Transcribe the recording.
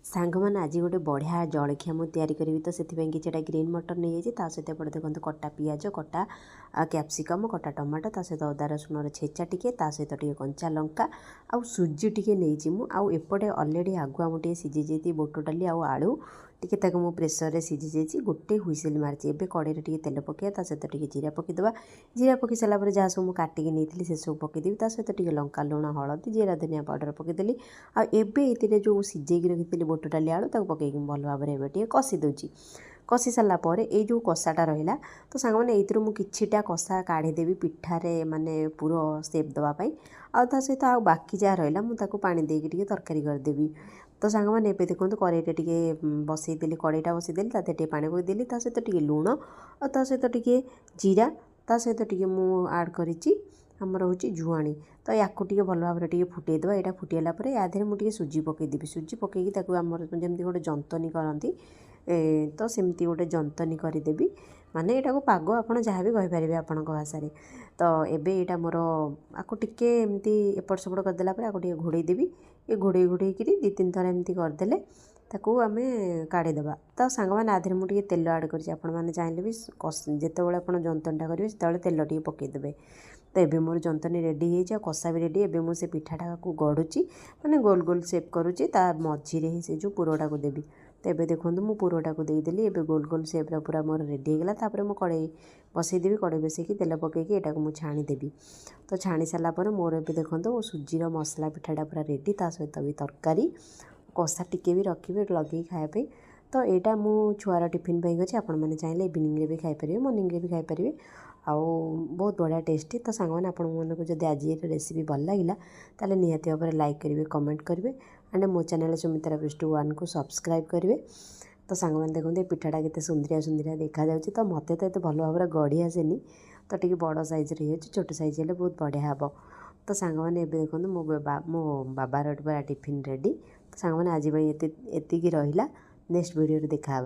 ସାଙ୍ଗମାନେ ଆଜି ଗୋଟେ ବଢ଼ିଆ ଜଳଖିଆ ମୁଁ ତିଆରି କରିବି ତ ସେଥିପାଇଁ କିଛିଟା ଗ୍ରୀନ୍ ମଟର ନେଇଯାଇଛି। ତା ସହିତ ଏପଟେ ଦେଖନ୍ତୁ କଟା ପିଆଜ, କଟା କ୍ୟାପ୍ସିକମ୍, କଟା ଟମାଟୋ, ତା ସହିତ ଅଦା ରସୁଣର ଛେଚା ଟିକେ, ତା ସହିତ ଟିକେ କଞ୍ଚା ଲଙ୍କା ଆଉ ସୁଜି ଟିକେ ନେଇଛି ମୁଁ। ଆଉ ଏପଟେ ଅଲରେଡ଼ି ଆଗୁଆ ମୁଁ ଟିକେ ସିଝେଇ ଯାଇଥିଲି ବୁଟ ଡାଲି ଆଉ ଆଳୁ ଟିକେ, ତାକୁ ମୁଁ ପ୍ରେସରରେ ସିଝି ଯାଇଛି, ଗୋଟେ ହୁଇସିଲ୍ ମାରିଛି। ଏବେ କଡ଼େଇରେ ଟିକେ ତେଲ ପକାଇବା, ତା ସହିତ ଟିକେ ଜିରା ପକାଇଦେବା। ଜିରା ପକାଇ ସାରିଲା ପରେ ଯାହା ସବୁ ମୁଁ କାଟିକି ନେଇଥିଲି ସେସବୁ ପକାଇଦେବି। ତା ସହିତ ଟିକେ ଲଙ୍କା, ଲୁଣ, ହଳଦୀ, ଜିରା ଧନିଆ ପାଉଡ଼ର ପକାଇଦେଲି। ଆଉ ଏବେ ଏଥିରେ ଯେଉଁ ସିଝେଇକି ରଖିଥିଲି ବୁଟ ଡାଲି ଆଳୁ ତାକୁ ପକାଇକି ଭଲ ଭାବରେ ଏବେ ଟିକେ କଷି ଦେଉଛି। କଷି ସାରିଲା ପରେ ଏଇ ଯେଉଁ କଷାଟା ରହିଲା, ତ ସାଙ୍ଗମାନେ ଏଇଥିରୁ ମୁଁ କିଛିଟା କଷା କାଢ଼ିଦେବି ପିଠାରେ ମାନେ ପୁର ସେପ୍ ଦେବା ପାଇଁ। ଆଉ ତା ସହିତ ଆଉ ବାକି ଯାହା ରହିଲା ମୁଁ ତାକୁ ପାଣି ଦେଇକି ଟିକେ ତରକାରୀ କରିଦେବି। ତ ସାଙ୍ଗମାନେ ଏବେ ଦେଖନ୍ତୁ କଡ଼େଇଟା ଟିକେ ବସେଇଦେଲି, କଡ଼େଇଟା ବସେଇଦେଲି, ତା ଦେହରେ ଟିକେ ପାଣି ପକାଇଦେଲି, ତା ସହିତ ଟିକେ ଲୁଣ ଆଉ ତା ସହିତ ଟିକେ ଜିରା, ତା ସହିତ ଟିକେ ମୁଁ ଆଡ଼୍ କରିଛି ଆମର ହେଉଛି ଜୁଆଣି। ତ ୟାକୁ ଟିକେ ଭଲ ଭାବରେ ଟିକେ ଫୁଟାଇଦେବା। ଏଇଟା ଫୁଟିଗଲା ପରେ ୟା ଦେହରେ ମୁଁ ଟିକେ ସୁଜି ପକାଇଦେବି। ସୁଜି ପକାଇକି ତାକୁ ଆମର ଯେମିତି ଗୋଟେ ଯନ୍ତନୀ କରନ୍ତି, ତ ସେମିତି ଗୋଟେ ଯନ୍ତନୀ କରିଦେବି। ମାନେ ଏଇଟାକୁ ପାଗ ଆପଣ ଯାହା ବି କହିପାରିବେ ଆପଣଙ୍କ ଭାଷାରେ। ତ ଏବେ ଏଇଟା ମୋର ଆକୁ ଟିକେ ଏମିତି ଏପଟ ସେପଟ କରିଦେଲା ପରେ ଆକୁ ଟିକେ ଘୋଡ଼େଇ ଦେବି। ଏ ଘୋଡ଼େଇକିରି 2-3 ଥର ଏମିତି କରିଦେଲେ ତାକୁ ଆମେ କାଢ଼ିଦେବା। ତ ସାଙ୍ଗମାନେ ଆ ଦେହରେ ମୁଁ ଟିକେ ତେଲ ଆଡ଼୍ କରିଛି। ଆପଣମାନେ ଚାହିଁଲେ ବି ଯେତେବେଳେ ଆପଣ ଯନ୍ତନୀଟା କରିବେ ସେତେବେଳେ ତେଲ ଟିକେ ପକାଇଦେବେ। ତ ଏବେ ମୋର ଯନ୍ତନୀ ରେଡ଼ି ହେଇଯାଇଛି ଆଉ କଷା ବି ରେଡ଼ି। ଏବେ ମୁଁ ସେ ପିଠାଟାକୁ ଗଢ଼ୁଛି, ମାନେ ଗୋଲ ଗୋଲ ସେପ୍ କରୁଛି। ତା ମଝିରେ ହିଁ ସେ ଯେଉଁ ପୁରଟାକୁ ଦେବି। ତ ଏବେ ଦେଖନ୍ତୁ ମୁଁ ପୁରଟାକୁ ଦେଇଦେଲି। ଏବେ ଗୋଲ ଗୋଲ ସେପ୍ର ପୁରା ମୋର ରେଡ଼ି ହେଇଗଲା। ତାପରେ ମୁଁ କଡ଼େଇ ବସେଇଦେବି। କଡ଼େଇ ବସେଇକି ତେଲ ପକାଇକି ଏଟାକୁ ମୁଁ ଛାଣିଦେବି। ତ ଛାଣି ସାରିଲା ପରେ ମୋର ଏବେ ଦେଖନ୍ତୁ ସୁଜିର ମସଲା ପିଠାଟା ପୁରା ରେଡ଼ି। ତା ସହିତ ବି ତରକାରୀ, କଷା ଟିକେ ବି ରଖିବେ ଲଗେଇକି ଖାଇବା ପାଇଁ। ତ ଏଇଟା ମୁଁ ଛୁଆର ଟିଫିନ୍ ପାଇଁ କରିଛି। ଆପଣମାନେ ଚାହିଁଲେ ଇଭିନିଂରେ ବି ଖାଇପାରିବେ, ମର୍ଣ୍ଣିଂରେ ବି ଖାଇପାରିବେ। ଆଉ ବହୁତ ବଢ଼ିଆ ଟେଷ୍ଟି। ତ ସାଙ୍ଗମାନେ ଆପଣମାନଙ୍କୁ ଯଦି ଆଜି ଏଇ ରେସିପି ଭଲ ଲାଗିଲା ତାହେଲେ ନିହାତି ଭାବରେ ଲାଇକ୍ କରିବେ, କମେଣ୍ଟ କରିବେ, ଆଣ୍ଡ ମୋ ଚ୍ୟାନେଲ୍ ସୁମିତ୍ରା ପୃଷ୍ଟି 1କୁ ସବସ୍କ୍ରାଇବ୍ କରିବେ। ତ ସାଙ୍ଗମାନେ ଦେଖନ୍ତୁ ଏ ପିଠାଟା କେତେ ସୁନ୍ଦରିଆ ସୁନ୍ଦରିଆ ଦେଖାଯାଉଛି। ତ ମୋତେ ତ ଏତେ ଭଲ ଭାବରେ ଗଢ଼ି ଆସେନି, ତ ଟିକେ ବଡ଼ ସାଇଜ୍ରେ ହେଇଯାଉଛି। ଛୋଟ ସାଇଜ୍ ହେଲେ ବହୁତ ବଢ଼ିଆ ହେବ। ତ ସାଙ୍ଗମାନେ ଏବେ ଦେଖନ୍ତୁ ମୋ ବାବାର ପୁରା ଟିଫିନ୍ ରେଡ଼ି। ତ ସାଙ୍ଗମାନେ ଆଜି ପାଇଁ ଏତିକି ରହିଲା। ନେକ୍ସଟ ଭିଡ଼ିଓରେ ଦେଖାହେବା।